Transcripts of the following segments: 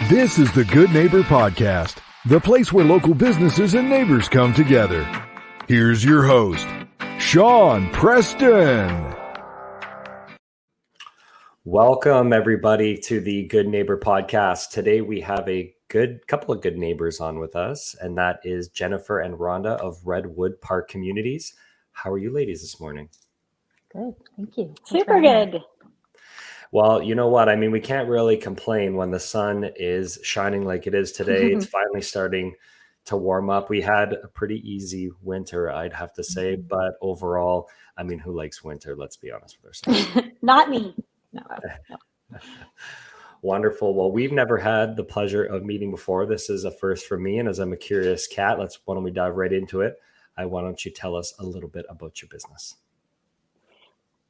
This is the Good Neighbor Podcast, the place where local businesses and neighbors come together. Here's your host, Sean Preston. Welcome, everybody, to the Good Neighbor Podcast. Today, we have a couple of good neighbors on with us, and that is Jennifer and Rhonda of Redwood Park Communities. How are you ladies this morning? Good, thank you. Super good. Well, you know what? I mean, we can't really complain when the sun is shining like it is today. It's finally starting to warm up. We had a pretty easy winter, I'd have to say, but overall, I mean, who likes winter? Let's be honest with ourselves. Not me. No. Wonderful. Well, we've never had the pleasure of meeting before. This is a first for me. And as I'm a curious cat, why don't we dive right into it? Why don't you tell us a little bit about your business?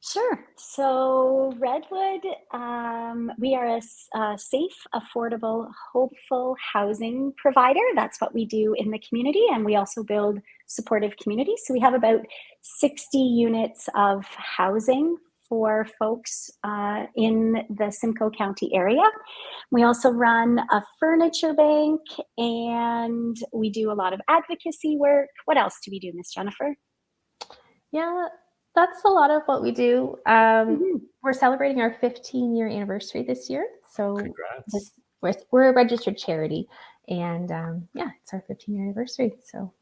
Sure. So Redwood, we are a safe, affordable, hopeful housing provider. That's what we do in the community. And we also build supportive communities. So we have about 60 units of housing for folks in the Simcoe County area. We also run a furniture bank and we do a lot of advocacy work. What else do we do, Miss Jennifer? Yeah, that's a lot of what we do. We're celebrating our 15-year anniversary this year. So congrats. We're a registered charity and it's our 15-year anniversary. So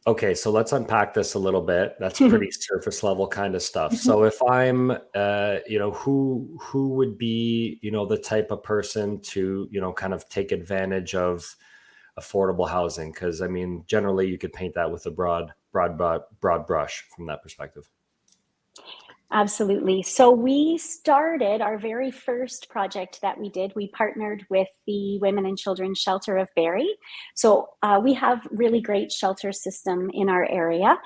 okay, so let's unpack this a little bit. That's pretty surface level kind of stuff. So if I'm, who would be, the type of person to, kind of take advantage of affordable housing? Because I mean, generally you could paint that with a broad brush from that perspective. Absolutely. So we started our very first project that we did. We partnered with the Women and Children Shelter of Barrie. So we have really great shelter system in our area.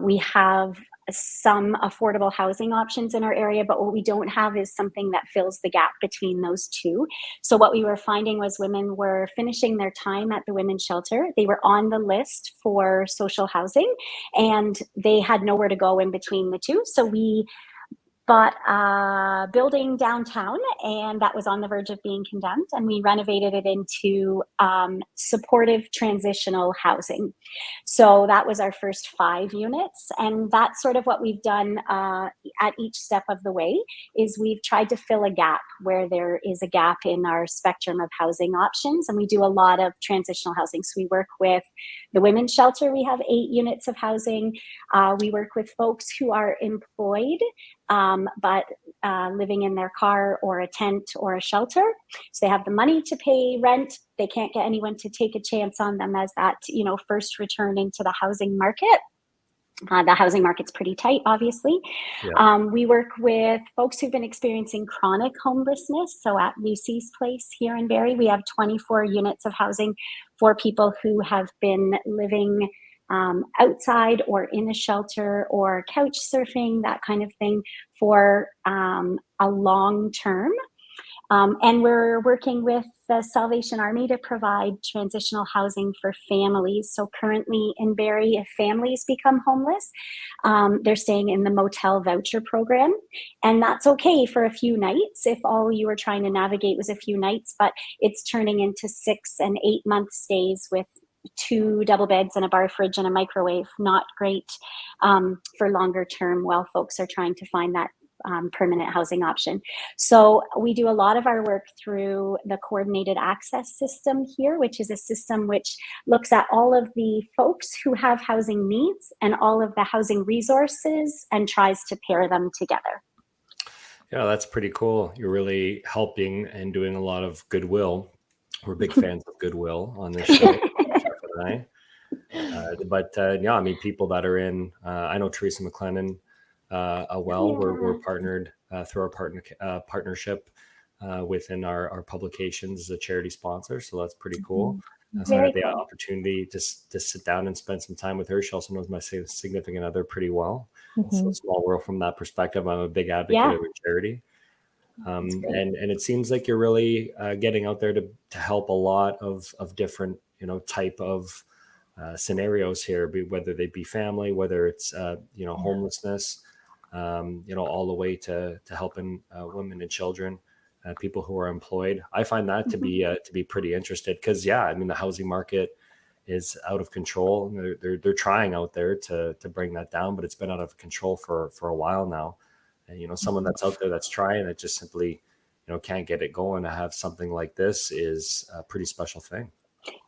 We have some affordable housing options in our area, but what we don't have is something that fills the gap between those two. So what we were finding was women were finishing their time at the women's shelter. They were on the list for social housing and they had nowhere to go in between the two. So we bought a building downtown and that was on the verge of being condemned, and we renovated it into supportive transitional housing. So that was our first 5 units, and that's sort of what we've done at each step of the way is we've tried to fill a gap where there is a gap in our spectrum of housing options, and we do a lot of transitional housing. So we work with the women's shelter. We have 8 units of housing. We work with folks who are employed but living in their car or a tent or a shelter. So they have the money to pay rent. They can't get anyone to take a chance on them as that, first return into the housing market. The housing market's pretty tight, obviously. Yeah. We work with folks who've been experiencing chronic homelessness. So at Lucy's Place here in Barrie, we have 24 units of housing for people who have been living outside or in a shelter or couch surfing, that kind of thing, for a long term. And we're working with the Salvation Army to provide transitional housing for families. So currently in Barrie, if families become homeless, they're staying in the motel voucher program. And that's okay for a few nights if all you were trying to navigate was a few nights, but it's turning into 6 and 8 month stays with 2 double beds and a bar fridge and a microwave. Not great for longer term while folks are trying to find that permanent housing option. So we do a lot of our work through the coordinated access system here, which is a system which looks at all of the folks who have housing needs and all of the housing resources and tries to pair them together. Yeah, that's pretty cool. You're really helping and doing a lot of goodwill. We're big fans of goodwill on this show. I mean, people that are in, I know Teresa McLennan we're partnered through our partnership within our publications as a charity sponsor. So that's pretty cool. So I had the opportunity to sit down and spend some time with her. She also knows my significant other pretty well. So small world from that perspective. I'm a big advocate of a charity. And it seems like you're really getting out there to help a lot of different, type of scenarios here, whether they be family, whether it's, homelessness, all the way to helping women and children people who are employed. I find that to be pretty interested because, yeah, I mean, the housing market is out of control. They're trying out there to bring that down, but it's been out of control for a while now. And, you know, someone that's out there that's trying it just simply, you know, can't get it going. To have something like this is a pretty special thing.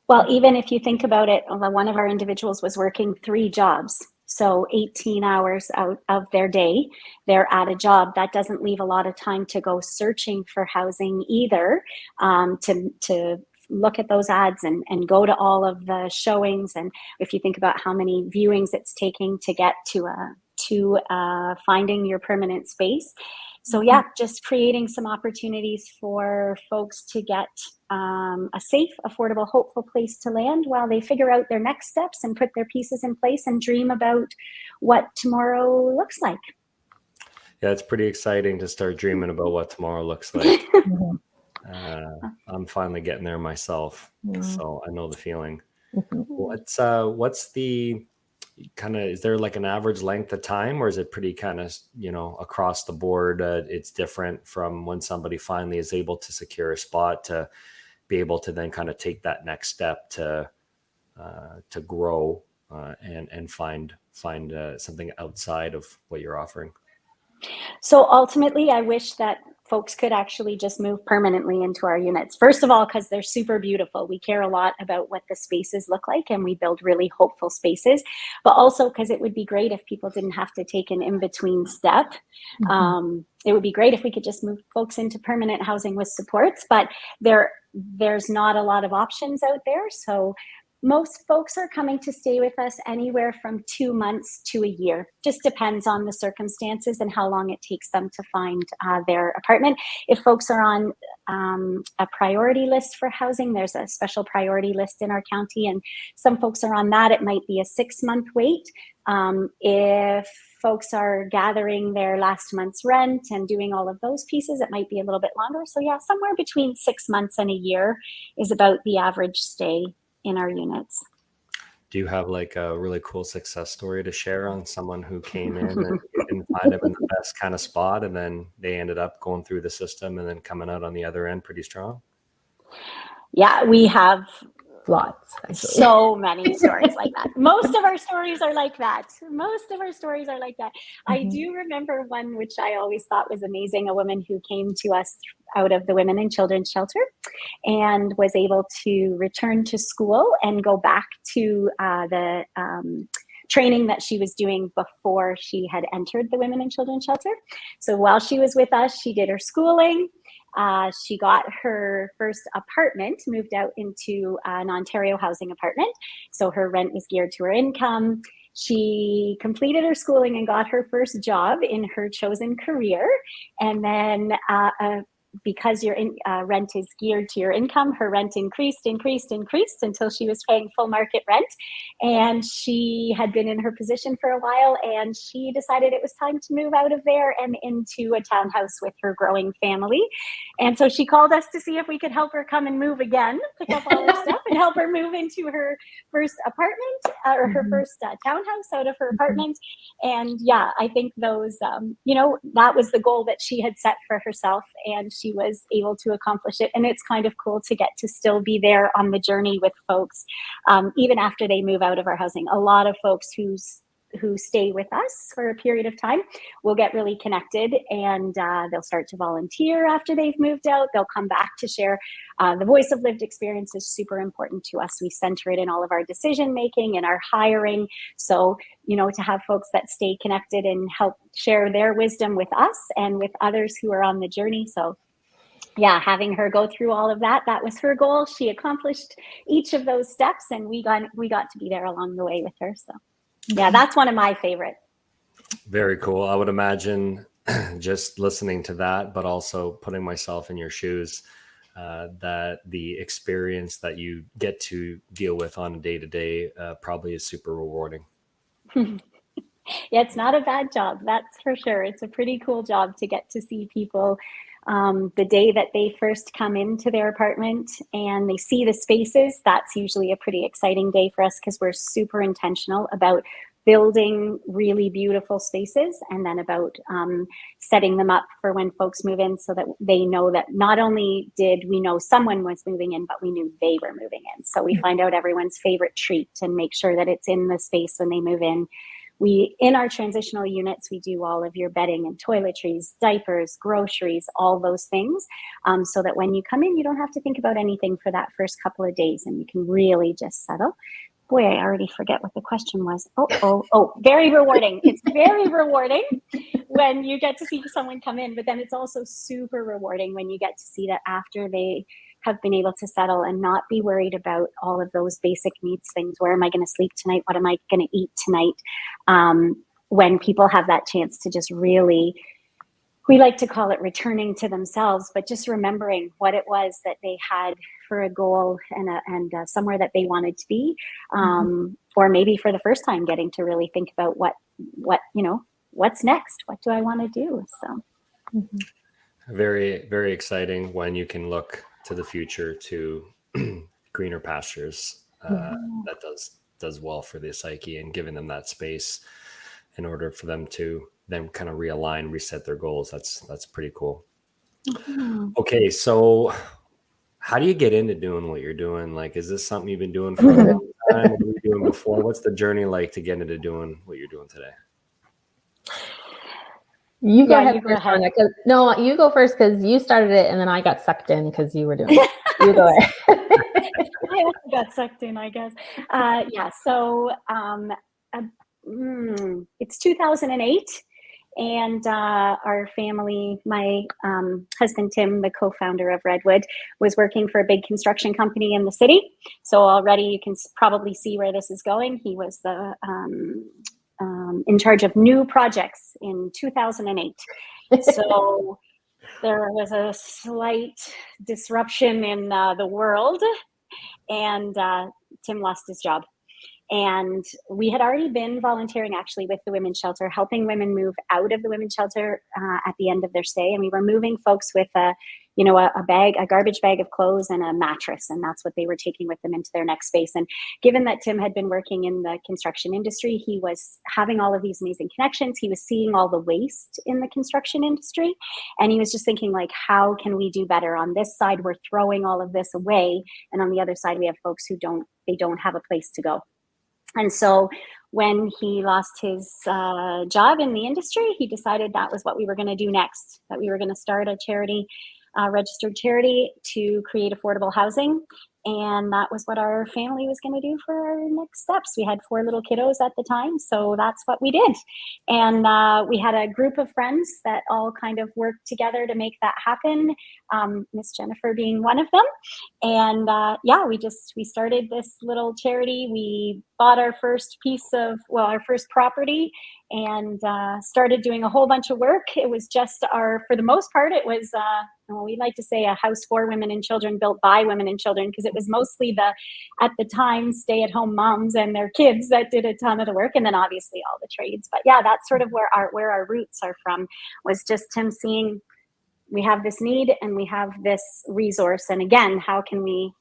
Well, even if you think about it, one of our individuals was working 3 jobs. So 18 hours out of their day, they're at a job. That doesn't leave a lot of time to go searching for housing either, to look at those ads and go to all of the showings. And if you think about how many viewings it's taking to get to finding your permanent space. So yeah, just creating some opportunities for folks to get a safe, affordable, hopeful place to land while they figure out their next steps and put their pieces in place and dream about what tomorrow looks like. Yeah, it's pretty exciting to start dreaming about what tomorrow looks like. I'm finally getting there myself, so I know the feeling. What's the kind of, is there like an average length of time, or is it pretty kind of, you know, across the board? It's different from when somebody finally is able to secure a spot to be able to then kind of take that next step to grow and find something outside of what you're offering. So ultimately, I wish that folks could actually just move permanently into our units. First of all, because they're super beautiful. We care a lot about what the spaces look like, and we build really hopeful spaces, but also because it would be great if people didn't have to take an in-between step. It would be great if we could just move folks into permanent housing with supports, but there's not a lot of options out there. So most folks are coming to stay with us anywhere from 2 months to a year. Just depends on the circumstances and how long it takes them to find their apartment. If folks are on a priority list for housing, there's a special priority list in our county, and some folks are on that. It might be a 6-month wait. If folks are gathering their last month's rent and doing all of those pieces, it might be a little bit longer. So yeah, somewhere between 6 months and a year is about the average stay in our units. Do you have like a really cool success story to share on someone who came in and didn't find them in the best kind of spot, and then they ended up going through the system and then coming out on the other end pretty strong? Yeah, we have Lots, actually. So many stories like that. Most of our stories are like that. I do remember one which I always thought was amazing, a woman who came to us out of the Women and Children's Shelter and was able to return to school and go back to the training that she was doing before she had entered the Women and Children's Shelter. So while she was with us, she did her schooling. She got her first apartment, moved out into an Ontario housing apartment. So her rent was geared to her income. She completed her schooling and got her first job in her chosen career. And then because your rent is geared to your income, her rent increased until she was paying full market rent. And she had been in her position for a while, and she decided it was time to move out of there and into a townhouse with her growing family. And so she called us to see if we could help her come and move again, pick up all her stuff and help her move into her first apartment or her first townhouse out of her apartment. And yeah, I think those, that was the goal that she had set for herself, and she was able to accomplish it. And it's kind of cool to get to still be there on the journey with folks, even after they move out of our housing. A lot of folks who stay with us for a period of time will get really connected, and they'll start to volunteer after they've moved out. They'll come back to share. The voice of lived experience is super important to us. We center it in all of our decision making and our hiring. So, to have folks that stay connected and help share their wisdom with us and with others who are on the journey. So yeah, having her go through all of that was her goal. She accomplished each of those steps, and we got to be there along the way with her. So yeah, that's one of my favorite. Very cool. I would imagine just listening to that, but also putting myself in your shoes, that the experience that you get to deal with on a day-to-day probably is super rewarding. Yeah, it's not a bad job. That's for sure. It's a pretty cool job to get to see people the day that they first come into their apartment and they see the spaces. That's usually a pretty exciting day for us because we're super intentional about building really beautiful spaces, and then about setting them up for when folks move in, so that they know that not only did we know someone was moving in, but we knew they were moving in. So we find out everyone's favorite treat and make sure that it's in the space when they move in. In our transitional units, we do all of your bedding and toiletries, diapers, groceries, all those things, so that when you come in, you don't have to think about anything for that first couple of days, and you can really just settle. Boy, I already forget what the question was. Oh, very rewarding. It's very rewarding when you get to see someone come in, but then it's also super rewarding when you get to see that after they have been able to settle and not be worried about all of those basic needs things. Where am I going to sleep tonight? What am I going to eat tonight? When people have that chance to just really, we like to call it returning to themselves, but just remembering what it was that they had for a goal and somewhere that they wanted to be, or maybe for the first time getting to really think about what's next? What do I want to do? So very, very exciting when you can look to the future, to greener pastures. That does well for the psyche, and giving them that space in order for them to then kind of realign, reset their goals. That's pretty cool. Okay, so how do you get into doing what you're doing? Like, is this something you've been doing for a long time? What were you doing before? What's the journey like to get into doing what you're doing today? You go ahead first, Rhonda. No, you go first because you started it, and then I got sucked in because you were doing it. You go ahead. I also got sucked in, I guess. So it's 2008, and our family, my husband Tim, the co-founder of Redwood, was working for a big construction company in the city. So already you can probably see where this is going. He was the in charge of new projects in 2008. So there was a slight disruption in the world, and Tim lost his job. And we had already been volunteering actually with the women's shelter, helping women move out of the women's shelter at the end of their stay. And we were moving folks with a garbage bag of clothes and a mattress. And that's what they were taking with them into their next space. And given that Tim had been working in the construction industry, he was having all of these amazing connections. He was seeing all the waste in the construction industry. And he was just thinking, like, how can we do better? On this side, we're throwing all of this away. And on the other side, we have folks who don't have a place to go. And so when he lost his job in the industry, he decided that was what we were going to do next, that we were going to start a charity, registered charity, to create affordable housing. And that was what our family was going to do for our next steps. We had 4 little kiddos at the time, so that's what we did. And we had a group of friends that all kind of worked together to make that happen, Miss Jennifer being one of them. And we started this little charity. We bought our first our first property, and started doing a whole bunch of work. It was just for the most part, it was, we like to say, a house for women and children, built by women and children, because it was mostly at the time, stay-at-home moms and their kids that did a ton of the work, and then obviously all the trades. But yeah, that's sort of where our roots are from, was just Tim seeing, we have this need and we have this resource, and again, how can we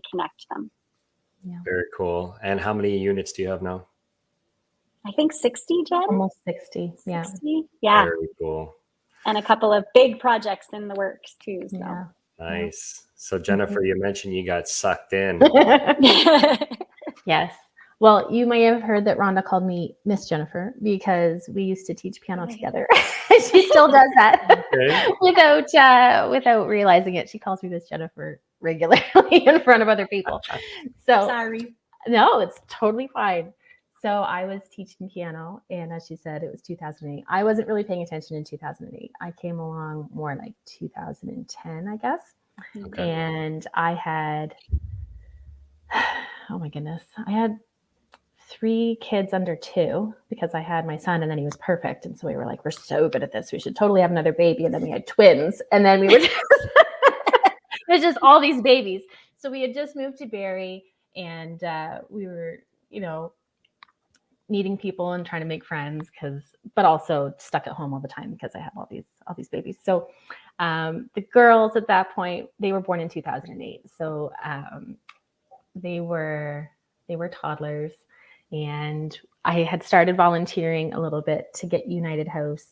connect them? Yeah. Very cool. And how many units do you have now? I think 60, Jen. Almost 60. Yeah. 60? Yeah. Very cool. And a couple of big projects in the works too. So. Yeah. Nice. So Jennifer, you mentioned you got sucked in. Yes. Well, you may have heard that Rhonda called me Miss Jennifer because we used to teach piano together. She still does that. Okay. without realizing it. She calls me Miss Jennifer regularly in front of other people. So Sorry. No, it's totally fine. So I was teaching piano, and as she said, it was 2008. I wasn't really paying attention in 2008. I came along more like 2010, I guess. Okay. And I had, oh my goodness, I had 3 kids under 2 because I had my son, and then he was perfect. And so we were like, we're so good at this. We should totally have another baby. And then we had twins, and then we were there's just all these babies. So we had just moved to Barrie, and we were, meeting people and trying to make friends, but also stuck at home all the time because I had all these babies. So the girls at that point, they were born in 2008. So they were toddlers, And I had started volunteering a little bit to get United House,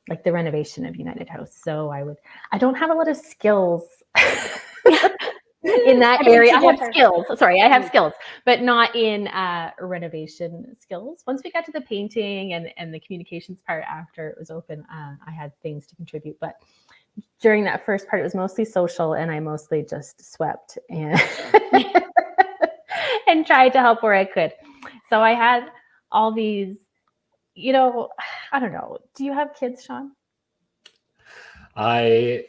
like the renovation of United House. So I don't have a lot of skills in that area. I have skills. Sorry, I have skills, but not in renovation skills. Once we got to the painting and the communications part after it was open, I had things to contribute. But during that first part, it was mostly social, and I mostly just swept and and tried to help where I could. So I had all these, I don't know. Do you have kids, Sean? I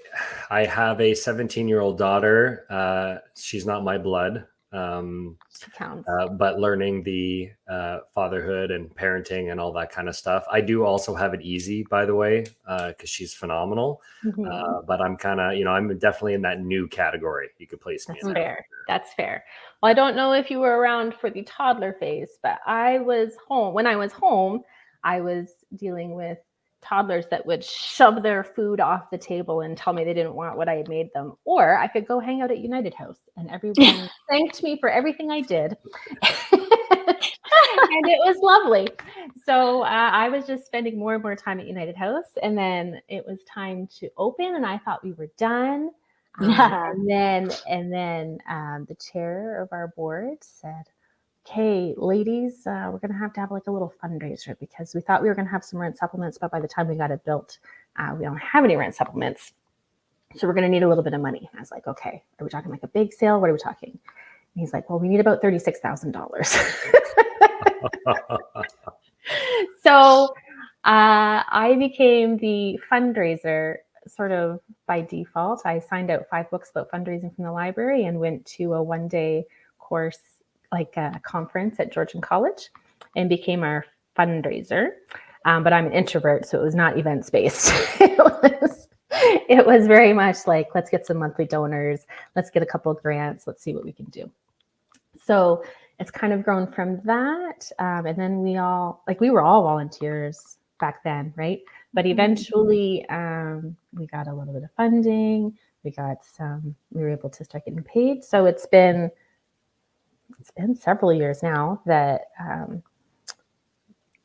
have a 17-year-old daughter. She's not my blood. She counts. But learning the fatherhood and parenting and all that kind of stuff. I do also have it easy, by the way, because she's phenomenal. But I'm kind of, I'm definitely in that new category. You could place me in. Fair. That's fair. Well, I don't know if you were around for the toddler phase, but I was home. When I was home, I was dealing with toddlers that would shove their food off the table and tell me they didn't want what I had made them. Or I could go hang out at United House and everyone thanked me for everything I did. And it was lovely. So I was just spending more and more time at United House. And then it was time to open and I thought we were done. And then the chair of our board said, "Okay, ladies, we're going to have like a little fundraiser because we thought we were going to have some rent supplements, but by the time we got it built, we don't have any rent supplements. So we're going to need a little bit of money." And I was like, "Okay, are we talking like a big sale? What are we talking?" And he's like, "Well, we need about $36,000. So I became the fundraiser sort of by default. I signed out 5 books about fundraising from the library and went to a one-day course, like a conference at Georgian College, and became our fundraiser. But I'm an introvert, so it was not events based. It was very much like, let's get some monthly donors, let's get a couple of grants, let's see what we can do. So it's kind of grown from that. And then we were all volunteers back then, right? But eventually we got a little bit of funding. We were able to start getting paid. So it's been several years now that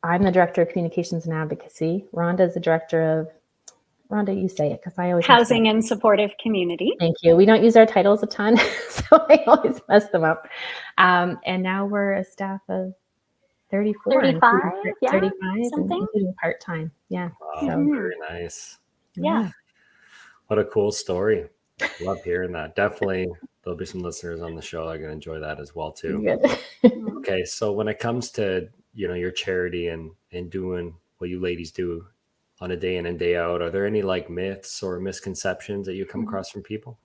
I'm the director of communications and advocacy. Rhonda is the director of, Rhonda, you say it because I always Housing and Supportive Community. Thank you. We don't use our titles a ton, so I always mess them up. And now we're a staff of 34, 35, 35, something, including part-time. Yeah. Wow, so, very nice. Yeah. What a cool story. Love hearing that. Definitely there'll be some listeners on the show that are going to enjoy that as well too. Good. Okay, so when it comes to your charity and doing what you ladies do on a day in and day out, are there any like myths or misconceptions that you come across from people?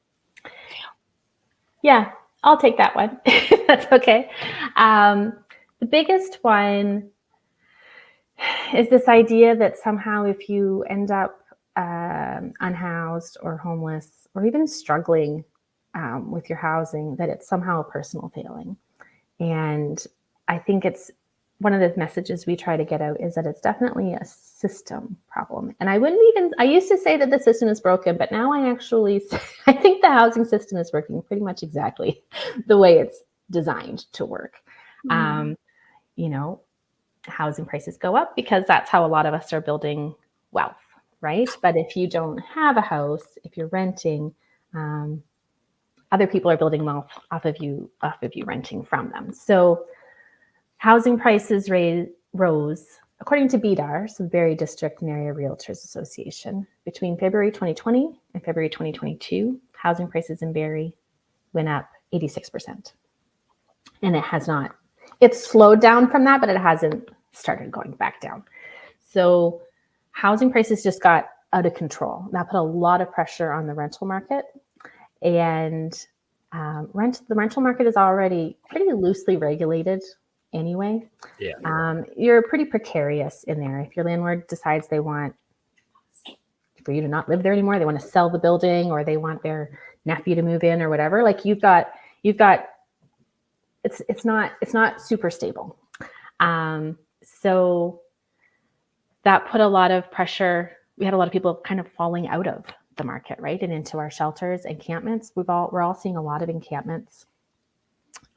Yeah, I'll take that one. That's okay. The biggest one is this idea that somehow if you end up unhoused or homeless or even struggling with your housing, that it's somehow a personal failing. And I think it's one of the messages we try to get out is that it's definitely a system problem. And I used to say that the system is broken, but now I think the housing system is working pretty much exactly the way it's designed to work. Housing prices go up because that's how a lot of us are building wealth, right? But if you don't have a house, if you're renting, other people are building wealth off of you renting from them. So housing prices rose, according to BDAR, so Barrie District and Area Realtors Association, between February 2020 and February 2022. Housing prices in Barrie went up 86%. And it's slowed down from that, but it hasn't started going back down. So housing prices just got out of control. That put a lot of pressure on the rental market. And the rental market is already pretty loosely regulated anyway. Yeah. You're pretty precarious in there. If your landlord decides they want for you to not live there anymore, they want to sell the building, or they want their nephew to move in or whatever, like you've got it's not super stable. So that put a lot of pressure. We had a lot of people kind of falling out of the market, right? And into our shelters, encampments. We're all seeing a lot of encampments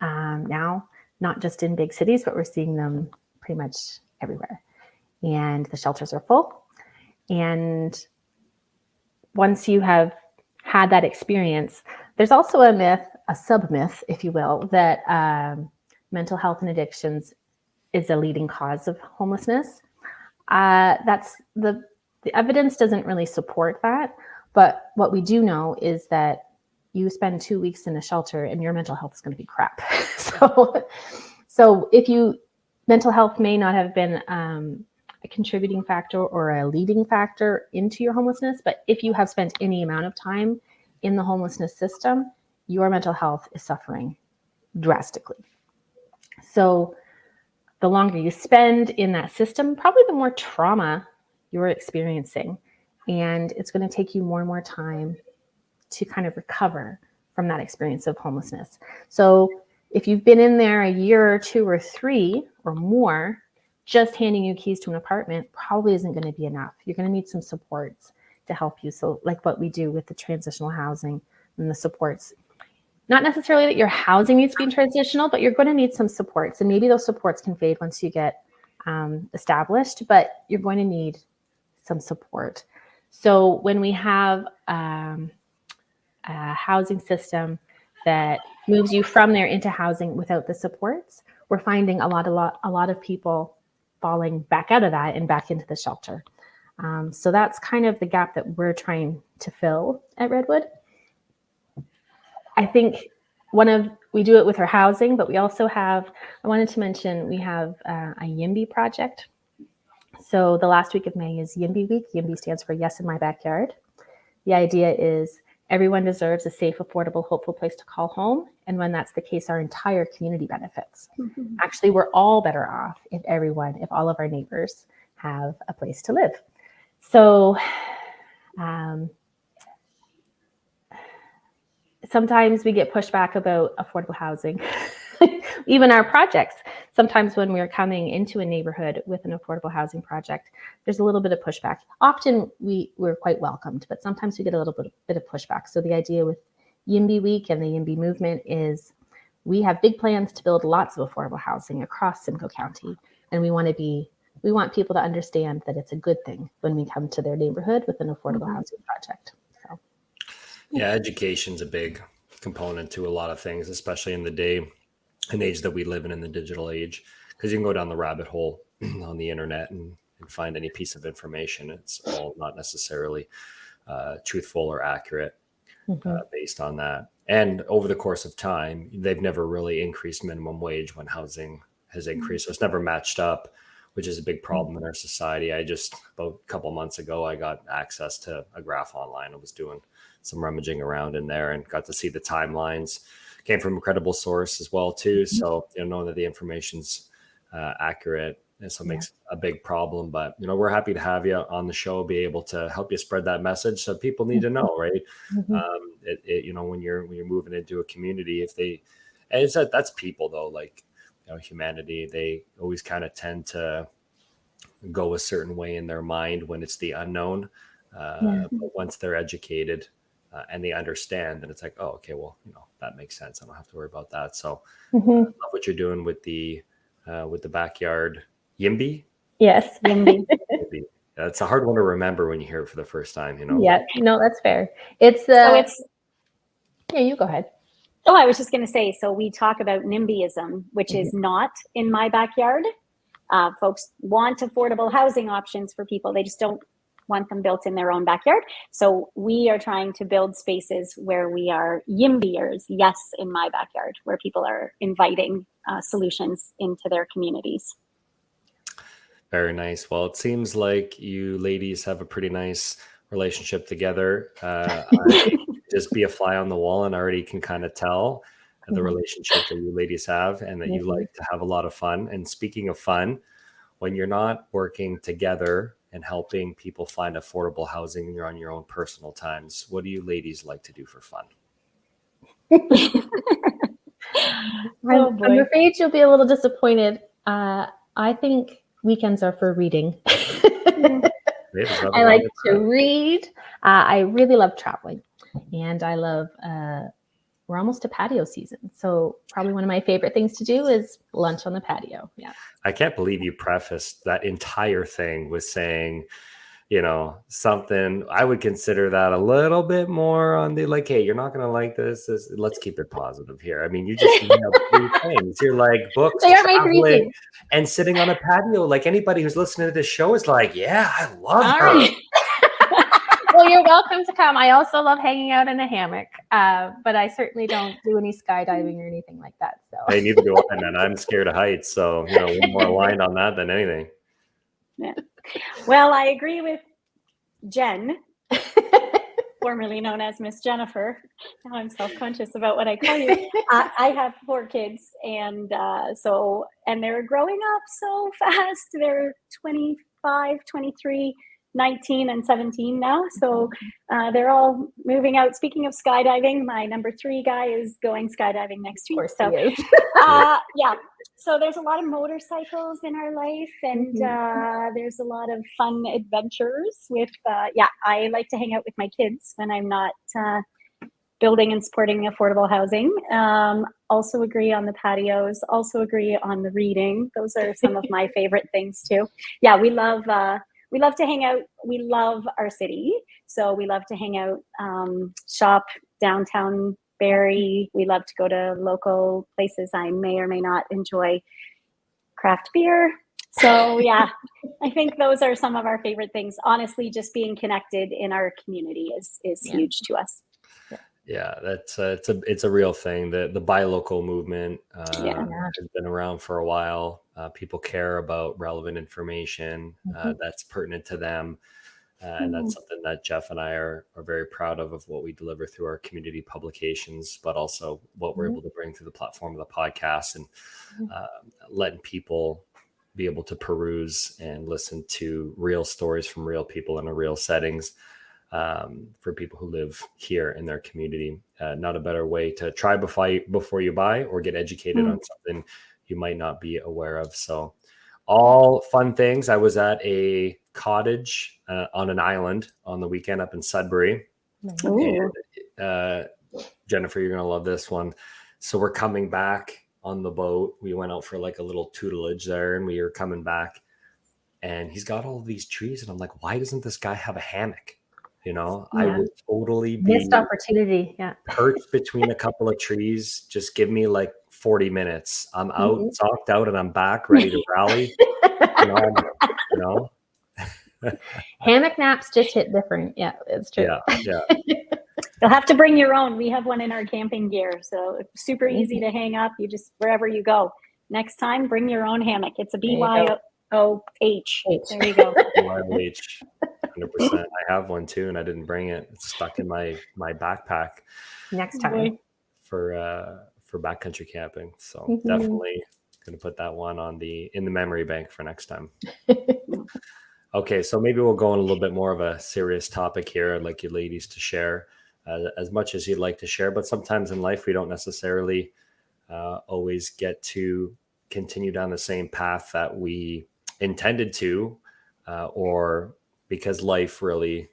now. not just in big cities, but we're seeing them pretty much everywhere. And the shelters are full. And once you have had that experience, there's also a myth, a sub-myth, if you will, that mental health and addictions is a leading cause of homelessness. That's the evidence doesn't really support that. But what we do know is that you spend 2 weeks in a shelter and your mental health is going to be crap. So mental health may not have been a contributing factor or a leading factor into your homelessness, but if you have spent any amount of time in the homelessness system, your mental health is suffering drastically. So the longer you spend in that system, probably the more trauma you're experiencing. And it's going to take you more and more time to kind of recover from that experience of homelessness. So if you've been in there a year or 2 or 3 or more, just handing you keys to an apartment probably isn't going to be enough. You're going to need some supports to help you. So like what we do with the transitional housing and the supports, not necessarily that your housing needs to be transitional, but you're going to need some supports. And maybe those supports can fade once you get established, but you're going to need some support. So when we have a housing system that moves you from there into housing without the supports, we're finding a lot of people falling back out of that and back into the shelter. So that's kind of the gap that we're trying to fill at Redwood. I think we do it with our housing, but we also have, I wanted to mention, we have a YIMBY project. So the last week of May is YIMBY week. YIMBY stands for Yes in My Backyard. The idea is everyone deserves a safe, affordable, hopeful place to call home. And when that's the case, our entire community benefits. Mm-hmm. Actually, we're all better off if all of our neighbors have a place to live. So sometimes we get pushback about affordable housing. Even our projects, sometimes when we're coming into a neighborhood with an affordable housing project, there's a little bit of pushback. Often we're quite welcomed, but sometimes we get a little bit of pushback. So the idea with YIMBY Week and the YIMBY movement is we have big plans to build lots of affordable housing across Simcoe County. And we want people to understand that it's a good thing when we come to their neighborhood with an affordable mm-hmm. housing project. So, yeah, education's a big component to a lot of things, especially in the day and age that we live in the digital age, because you can go down the rabbit hole on the internet and find any piece of information. It's all not necessarily truthful or accurate mm-hmm. Based on that. And over the course of time, they've never really increased minimum wage when housing has increased. So it's never matched up, which is a big problem in our society. About a couple months ago, I got access to a graph online. I was doing some rummaging around in there and got to see the timelines. Came from a credible source as well too. So, knowing that the information's accurate, and so it makes a big problem. But, we're happy to have you on the show, be able to help you spread that message. So people need to know, right? Mm-hmm. When you're moving into a community, that's people though, like, humanity, they always kind of tend to go a certain way in their mind when it's the unknown. But once they're educated, and they understand, and it's like, oh, okay, well, that makes sense. I don't have to worry about that. So mm-hmm. Love what you're doing with the backyard YIMBY. Yes, YIMBY. It's a hard one to remember when you hear it for the first time, Yeah, no, that's fair. Yeah, you go ahead. Oh, I was just going to say, so we talk about NIMBYism, which mm-hmm. is not in my backyard. Folks want affordable housing options for people. They just don't want them built in their own backyard. So we are trying to build spaces where we are YIMBYers, yes, in my backyard, where people are inviting solutions into their communities. Very nice. Well, it seems like you ladies have a pretty nice relationship together. I just be a fly on the wall and already can kind of tell the mm-hmm. relationship that you ladies have, and that mm-hmm. you like to have a lot of fun. And speaking of fun, when you're not working together and helping people find affordable housing and you're on your own personal times, what do you ladies like to do for fun? I'm afraid you'll be a little disappointed. I think weekends are for reading. I like to read. I really love traveling, and I love we're almost to patio season. So probably one of my favorite things to do is lunch on the patio. Yeah. I can't believe you prefaced that entire thing with saying, you know, something I would consider that a little bit more on the like, hey, you're not going to like this. Let's keep it positive here. I mean, you just nailed 3 things. You're like books, They are my 3 traveling, things. and sitting on a patio. Like anybody who's listening to this show is like, yeah, I love All her. right. Well, you're welcome to come. I also love hanging out in a hammock, but I certainly don't do any skydiving or anything like that. So Hey, neither do I, man. I'm scared of heights. So, you know, we're more aligned on that than anything. Yeah. Well, I agree with Jen, formerly known as Miss Jennifer. Now I'm self-conscious about what I call you. I have 4 kids, and and they're growing up so fast. They're 25, 23, 19, and 17 now. So they're all moving out. Speaking of skydiving, my number 3 guy is going skydiving next week. So yeah. So there's a lot of motorcycles in our life, and there's a lot of fun adventures with, I like to hang out with my kids when I'm not building and supporting affordable housing. Also agree on the patios, also agree on the reading. Those are some of my favorite things too. Yeah, we love to hang out. We love our city. So we love to hang out, shop downtown Barrie. We love to go to local places. I may or may not enjoy craft beer. So yeah, I think those are some of our favorite things. Honestly, just being connected in our community is huge to us. Yeah, that's it's a real thing. The buy local movement has been around for a while. People care about relevant information that's pertinent to them. And that's something that Jeff and I are very proud of what we deliver through our community publications, but also what we're able to bring through the platform of the podcast and letting people be able to peruse and listen to real stories from real people in a real settings for people who live here in their community. Not a better way to try before you buy or get educated on something you might not be aware of. So all fun things. I was at a cottage on an island on the weekend up in Sudbury. And, Jennifer, you're going to love this one. So we're coming back on the boat. We went out for like a little tutelage there and we were coming back and he's got all of these trees. And I'm like, why doesn't this guy have a hammock? You know, I would totally be missed opportunity. Yeah. perched between a couple of trees. Just give me like 40 minutes. I'm out, zonked out, and I'm back ready to rally. You know? Hammock naps just hit different. Yeah, it's true. Yeah. You'll have to bring your own. We have one in our camping gear. So it's super easy to hang up. You just, wherever you go. Next time, bring your own hammock. It's a BYOH. There you go. BYOH. 100%. I have one too, and I didn't bring it. It's stuck in my backpack. Next time for backcountry camping. So definitely going to put that one in the memory bank for next time. Okay, so maybe we'll go on a little bit more of a serious topic here. I'd like you ladies to share as much as you'd like to share, but sometimes in life we don't necessarily always get to continue down the same path that we intended to, or because life really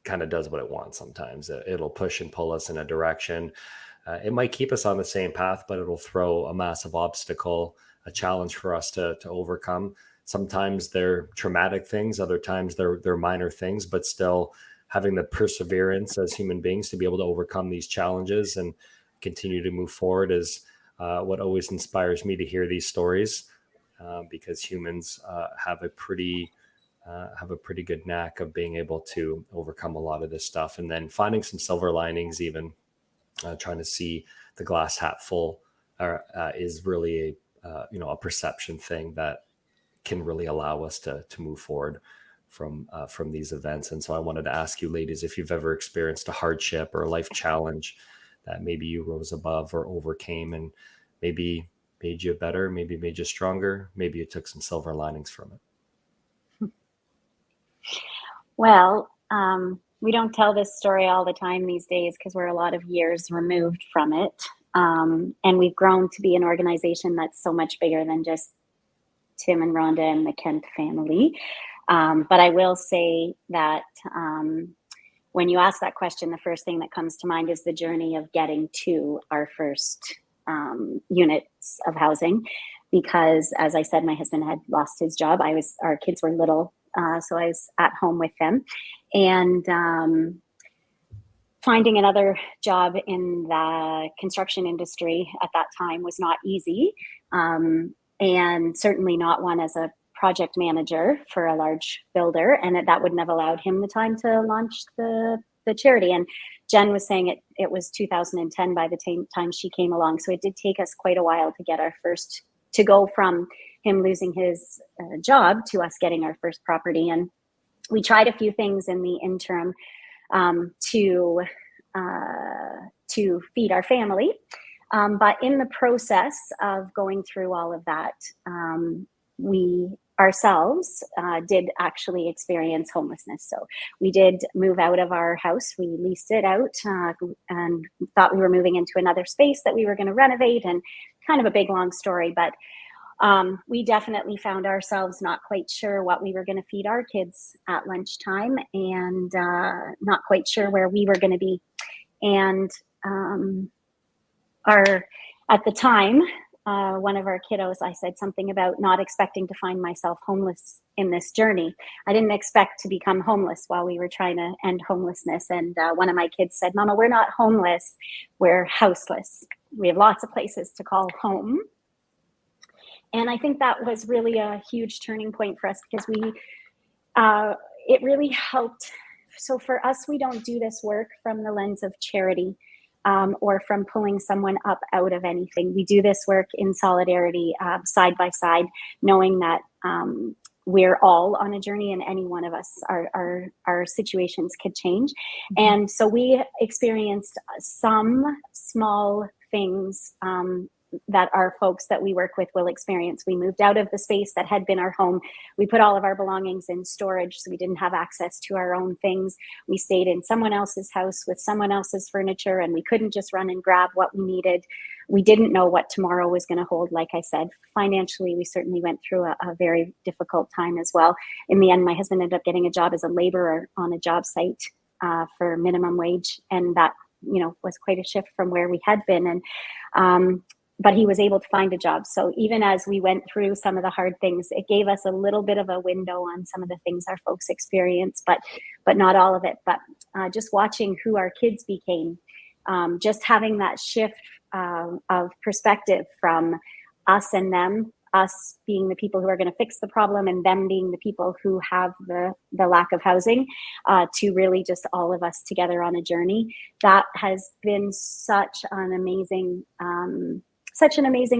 kind of does what it wants sometimes. It'll push and pull us in a direction. It might keep us on the same path, but it'll throw a massive obstacle, a challenge for us to overcome. Sometimes they're traumatic things, other times they're minor things, but still having the perseverance as human beings to be able to overcome these challenges and continue to move forward is what always inspires me to hear these stories, because humans have a pretty good knack of being able to overcome a lot of this stuff and then finding some silver linings, even trying to see the glass half full is really a perception thing that can really allow us to move forward from these events. And so I wanted to ask you ladies, if you've ever experienced a hardship or a life challenge that maybe you rose above or overcame and maybe made you better, maybe made you stronger, maybe you took some silver linings from it. Well, we don't tell this story all the time these days because we're a lot of years removed from it. And we've grown to be an organization that's so much bigger than just Tim and Rhonda and the Kent family. But I will say that when you ask that question, the first thing that comes to mind is the journey of getting to our first units of housing. Because as I said, my husband had lost his job. Our kids were little, so I was at home with them. And finding another job in the construction industry at that time was not easy. And certainly not one as a project manager for a large builder. And that wouldn't have allowed him the time to launch the charity. And Jen was saying it was 2010 by the time she came along. So it did take us quite a while to get to go from him losing his job to us getting our first property. And we tried a few things in the interim to feed our family. But in the process of going through all of that, we ourselves did actually experience homelessness. So we did move out of our house. We leased it out and thought we were moving into another space that we were going to renovate, and kind of a big, long story. But we definitely found ourselves not quite sure what we were going to feed our kids at lunchtime, and not quite sure where we were going to be. And at the time, one of our kiddos, I said something about not expecting to find myself homeless in this journey. I didn't expect to become homeless while we were trying to end homelessness. And one of my kids said, "Mama, we're not homeless, we're houseless. We have lots of places to call home." And I think that was really a huge turning point for us, because it really helped. So for us, we don't do this work from the lens of charity. Or from pulling someone up out of anything. We do this work in solidarity, side by side, knowing that we're all on a journey, and any one of us, our situations could change. Mm-hmm. And so we experienced some small things that our folks that we work with will experience. We moved out of the space that had been our home. We put all of our belongings in storage, so we didn't have access to our own things. We stayed in someone else's house with someone else's furniture, and we couldn't just run and grab what we needed. We didn't know what tomorrow was going to hold. Like I said, financially, we certainly went through a very difficult time as well. In the end, my husband ended up getting a job as a laborer on a job site for minimum wage. And that, was quite a shift from where we had been. And, but he was able to find a job. So even as we went through some of the hard things, it gave us a little bit of a window on some of the things our folks experience, but not all of it. But just watching who our kids became, just having that shift of perspective from us and them, us being the people who are going to fix the problem, and them being the people who have the lack of housing, to really just all of us together on a journey. That has been such an amazing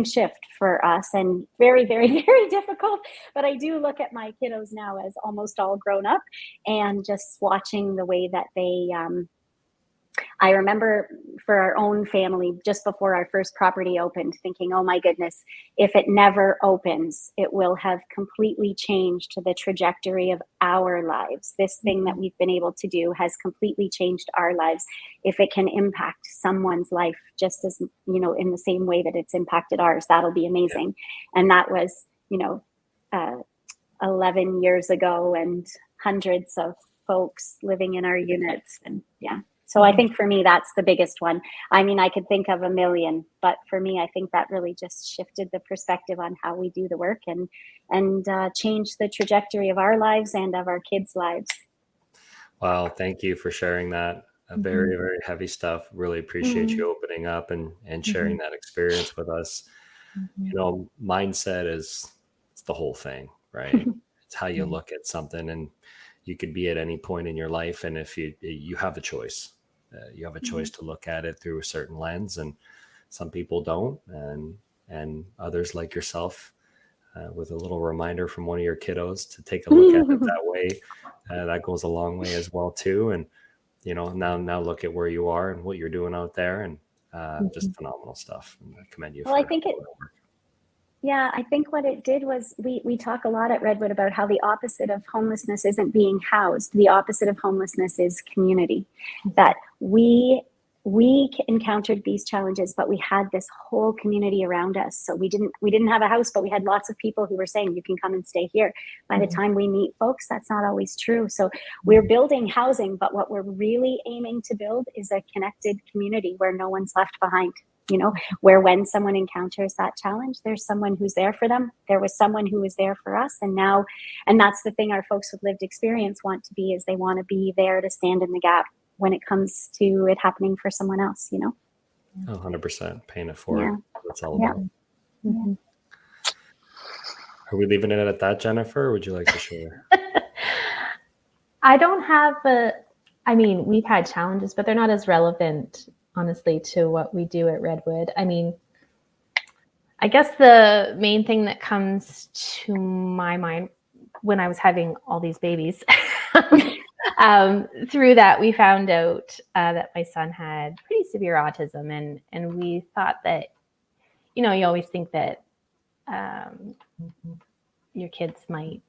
shift for us, and very, very, very difficult. But I do look at my kiddos now as almost all grown up, and just watching the way that they, I remember for our own family, just before our first property opened, thinking, oh my goodness, if it never opens, it will have completely changed the trajectory of our lives. This thing that we've been able to do has completely changed our lives. If it can impact someone's life just as, in the same way that it's impacted ours, that'll be amazing. And that was, 11 years ago, and hundreds of folks living in our units. And yeah. So I think for me, that's the biggest one. I mean, I could think of a million, but for me, I think that really just shifted the perspective on how we do the work, and changed the trajectory of our lives and of our kids' lives. Wow. Thank you for sharing that. Very, very heavy stuff. Really appreciate you opening up and sharing that experience with us. Mindset is the whole thing, right? It's how you look at something, and you could be at any point in your life. And if you have a choice, you have a choice to look at it through a certain lens, and some people don't, and others like yourself, with a little reminder from one of your kiddos to take a look at it that way. That goes a long way as well too. And, now look at where you are and what you're doing out there, and just phenomenal stuff. And I commend you. Well, I think I think what it did was we talk a lot at Redwood about how the opposite of homelessness isn't being housed. The opposite of homelessness is community. That we we encountered these challenges, but we had this whole community around us. So we didn't have a house, but we had lots of people who were saying, you can come and stay here. By the time we meet folks, that's not always true. So we're building housing, but what we're really aiming to build is a connected community where no one's left behind, where when someone encounters that challenge, there's someone who's there for them. There was someone who was there for us. And that's the thing our folks with lived experience want to be, is they want to be there to stand in the gap when it comes to it happening for someone else, 100% paying it forward. Yeah. That's all about. Mm-hmm. Are we leaving it at that, Jennifer, or would you like to share? I don't have we've had challenges, but they're not as relevant, honestly, to what we do at Redwood. I guess the main thing that comes to my mind when I was having all these babies, through that, we found out that my son had pretty severe autism, and we thought that, you always think that your kids might,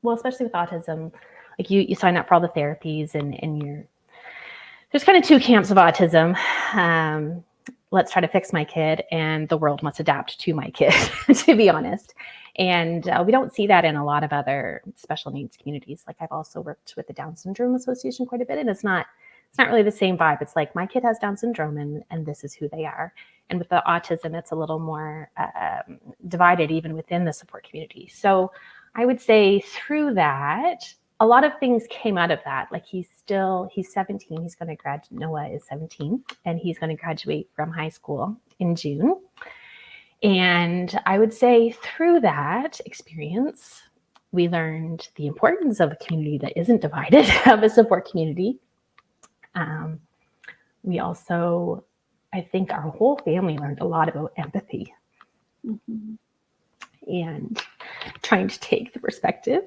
well, especially with autism, like you sign up for all the therapies, and there's kind of two camps of autism. Let's try to fix my kid, and the world must adapt to my kid, to be honest. And we don't see that in a lot of other special needs communities. Like, I've also worked with the Down Syndrome Association quite a bit, and it's not really the same vibe. It's like, my kid has Down syndrome, and this is who they are. And with the autism, it's a little more divided even within the support community. So I would say through that, a lot of things came out of that. Like, he's 17. He's going to graduate. Noah is 17, and he's going to graduate from high school in June. And I would say through that experience, we learned the importance of a community that isn't divided, of a support community. We also, I think our whole family learned a lot about empathy, and trying to take the perspective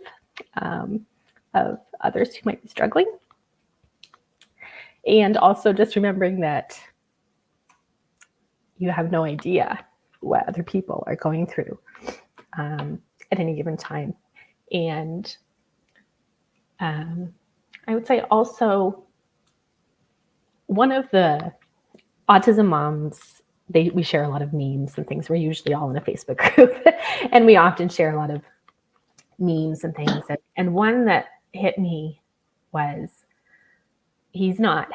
of others who might be struggling. And also just remembering that you have no idea what other people are going through at any given time. And I would say also, one of the autism moms, we share a lot of memes and things. We're usually all in a Facebook group, and we often share a lot of memes and things. And one that hit me was, he's not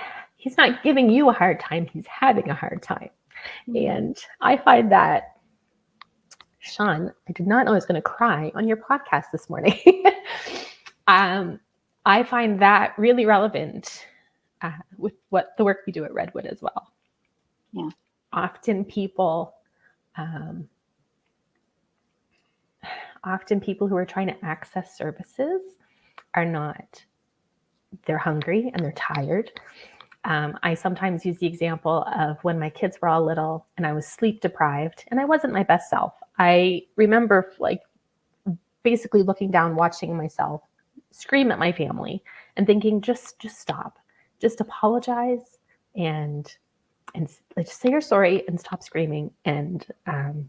giving you a hard time, he's having a hard time. And I find that, Sean, I did not know I was going to cry on your podcast this morning. I find that really relevant with what the work we do at Redwood as well. Yeah. Often people who are trying to access services are not, they're hungry and they're tired. I sometimes use the example of when my kids were all little and I was sleep deprived and I wasn't my best self. I remember basically looking down, watching myself scream at my family and thinking, just stop, just apologize and just say you're sorry and stop screaming, and it'll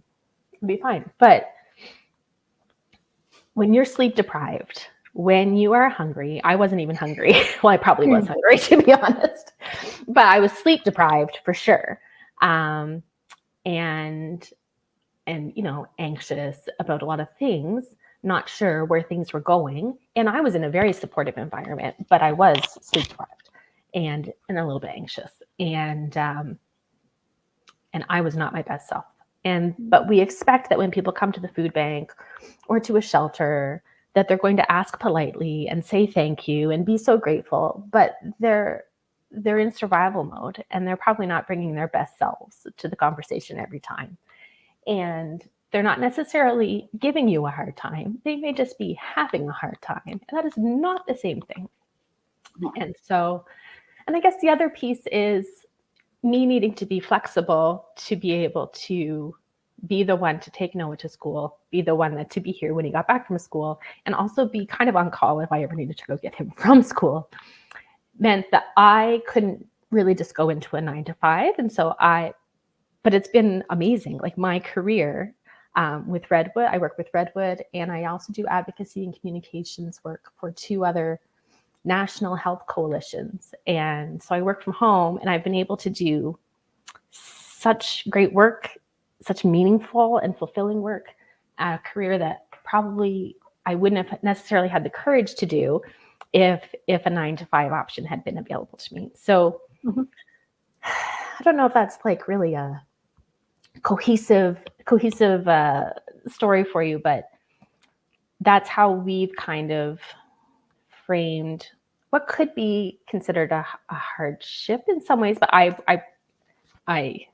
be fine. But when you're sleep deprived, when you are hungry, I wasn't even hungry. Well, I probably was hungry, to be honest, but I was sleep deprived for sure. And anxious about a lot of things, not sure where things were going. And I was in a very supportive environment, but I was sleep deprived and a little bit anxious. And I was not my best self. But we expect that when people come to the food bank or to a shelter, that they're going to ask politely and say thank you and be so grateful, but they're in survival mode and they're probably not bringing their best selves to the conversation every time. And they're not necessarily giving you a hard time. They may just be having a hard time. And that is not the same thing. And I guess the other piece is me needing to be flexible to be able to be the one to take Noah to school, be the one to be here when he got back from school, and also be kind of on call if I ever needed to go get him from school, meant that I couldn't really just go into a 9 to 5. And so but it's been amazing. Like, my career with Redwood, I work with Redwood, and I also do advocacy and communications work for 2 other national health coalitions. And so I work from home, and I've been able to do such great work, such meaningful and fulfilling work, a career that probably I wouldn't have necessarily had the courage to do if a 9-to-5 option had been available to me. So I don't know if that's like really a cohesive story for you, but that's how we've kind of framed what could be considered a hardship in some ways, but I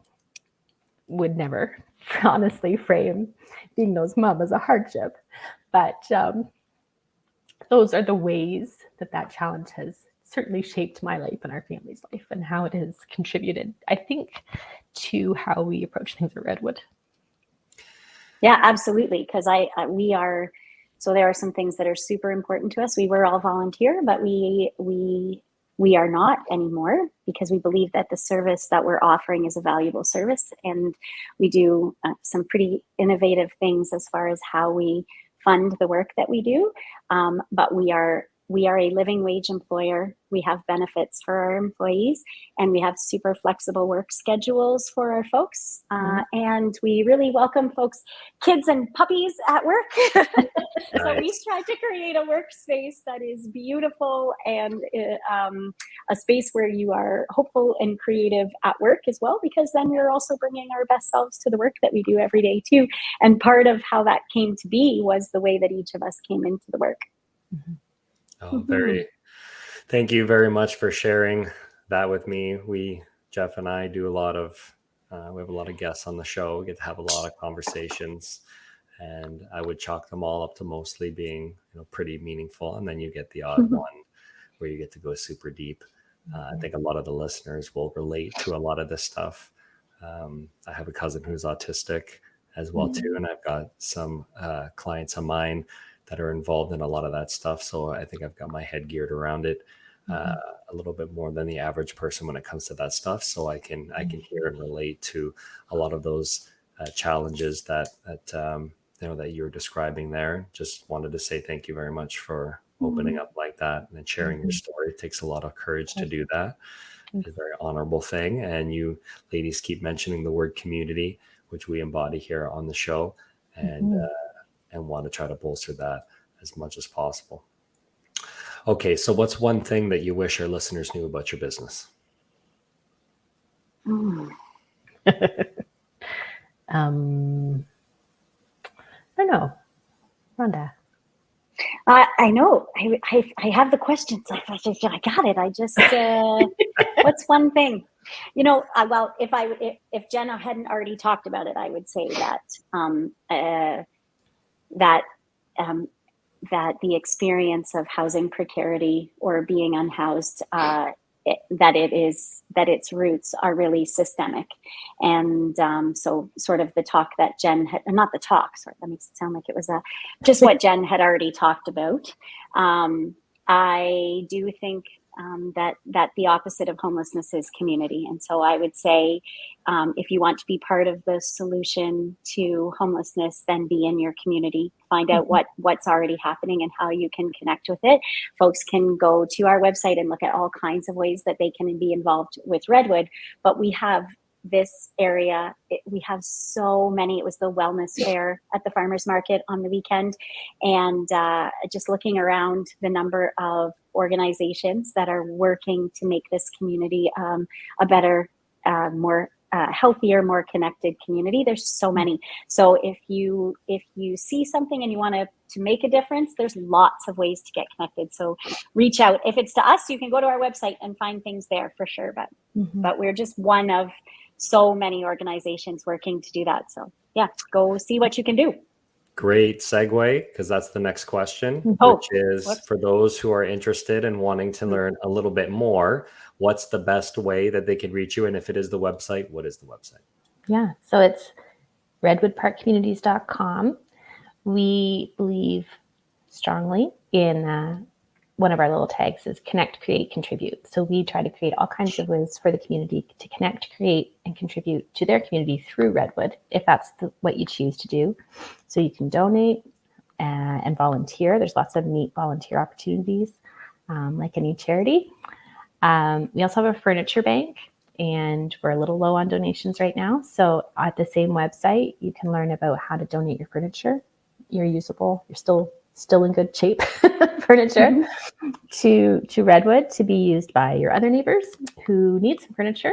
would never honestly frame being those mom as a hardship. But those are the ways that challenge has certainly shaped my life and our family's life, and how it has contributed, I think, to how we approach things at Redwood. Yeah, absolutely. Because we are, so there are some things that are super important to us. We were all volunteer, but we are not anymore, because we believe that the service that we're offering is a valuable service, and we do some pretty innovative things as far as how we fund the work that we do. But we are a living wage employer. We have benefits for our employees, and we have super flexible work schedules for our folks. And we really welcome folks, kids and puppies at work. So we've tried to create a workspace that is beautiful, and a space where you are hopeful and creative at work as well, because then we're also bringing our best selves to the work that we do every day too. And part of how that came to be was the way that each of us came into the work. Thank you very much for sharing that with me. Jeff and I do a lot of, we have a lot of guests on the show. We get to have a lot of conversations, and I would chalk them all up to mostly being, pretty meaningful. And then you get the odd one where you get to go super deep. I think a lot of the listeners will relate to a lot of this stuff. I have a cousin who's autistic as well too, and I've got some clients of mine that are involved in a lot of that stuff. So I think I've got my head geared around it a little bit more than the average person when it comes to that stuff. So I can hear and relate to a lot of those challenges that you're describing there. Just wanted to say thank you very much for opening up like that and sharing your story. It takes a lot of courage to do that. It's a very honorable thing. And you ladies keep mentioning the word community, which we embody here on the show, and want to try to bolster that as much as possible. Okay, so what's one thing that you wish our listeners knew about your business? I don't know, Rhonda. I know. I have the questions. I got it. I just what's one thing? Well, if Jenna hadn't already talked about it, I would say that the experience of housing precarity or being unhoused, that its roots are really systemic. And so sort of the talk that Jen had, not the talk, sorry, that makes it sound like it was just what Jen had already talked about. I do think that the opposite of homelessness is community. And so I would say, if you want to be part of the solution to homelessness, then be in your community, find out what's already happening and how you can connect with it. Folks can go to our website and look at all kinds of ways that they can be involved with Redwood, but we have this area, we have so many. It was the wellness fair at the farmers market on the weekend, and just looking around the number of organizations that are working to make this community a better, more healthier, more connected community. There's so many. So if you see something and you want to make a difference, there's lots of ways to get connected. So reach out. If it's to us, you can go to our website and find things there for sure. But we're just one of so many organizations working to do that. So yeah, go see what you can do. Great segue, because that's the next question, which is for those who are interested in wanting to learn a little bit more, what's the best way that they can reach you? And if it is the website, what is the website? Yeah, so it's redwoodparkcommunities.com. We believe strongly in one of our little tags is connect, create, contribute. So we try to create all kinds of ways for the community to connect, create, and contribute to their community through Redwood, if that's what you choose to do. So you can donate and volunteer. There's lots of neat volunteer opportunities. like any charity. We also have a furniture bank, and we're a little low on donations right now. So at the same website, you can learn about how to donate your furniture, your usable, you're still in good shape furniture to Redwood to be used by your other neighbors who need some furniture.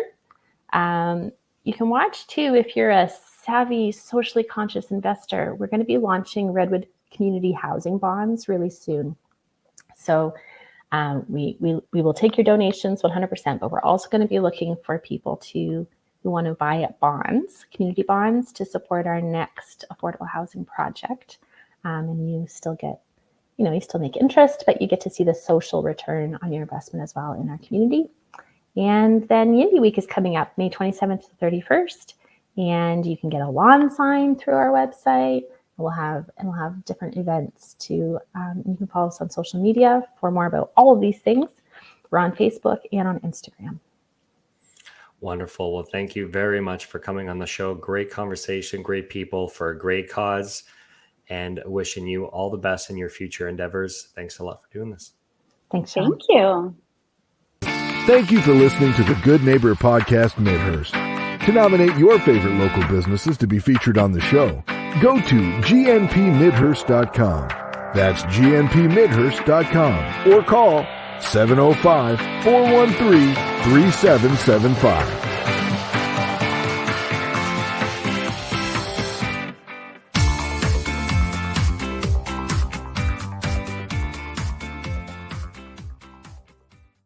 You can watch too, if you're a savvy, socially conscious investor, we're going to be launching Redwood community housing bonds really soon. So we will take your donations 100%, but we're also going to be looking for people who want to buy up bonds, community bonds, to support our next affordable housing project. And you still get, you still make interest, but you get to see the social return on your investment as well in our community. And then Yindi Week is coming up May 27th to 31st, and you can get a lawn sign through our website. We'll have different events too. You can follow us on social media for more about all of these things. We're on Facebook and on Instagram. Wonderful. Well, thank you very much for coming on the show. Great conversation, great people for a great cause, and wishing you all the best in your future endeavors. Thanks a lot for doing this. Thanks, Sean. Thank you. Thank you for listening to the Good Neighbor Podcast Midhurst. To nominate your favorite local businesses to be featured on the show, go to gnpmidhurst.com. That's gnpmidhurst.com, or call 705-413-3775.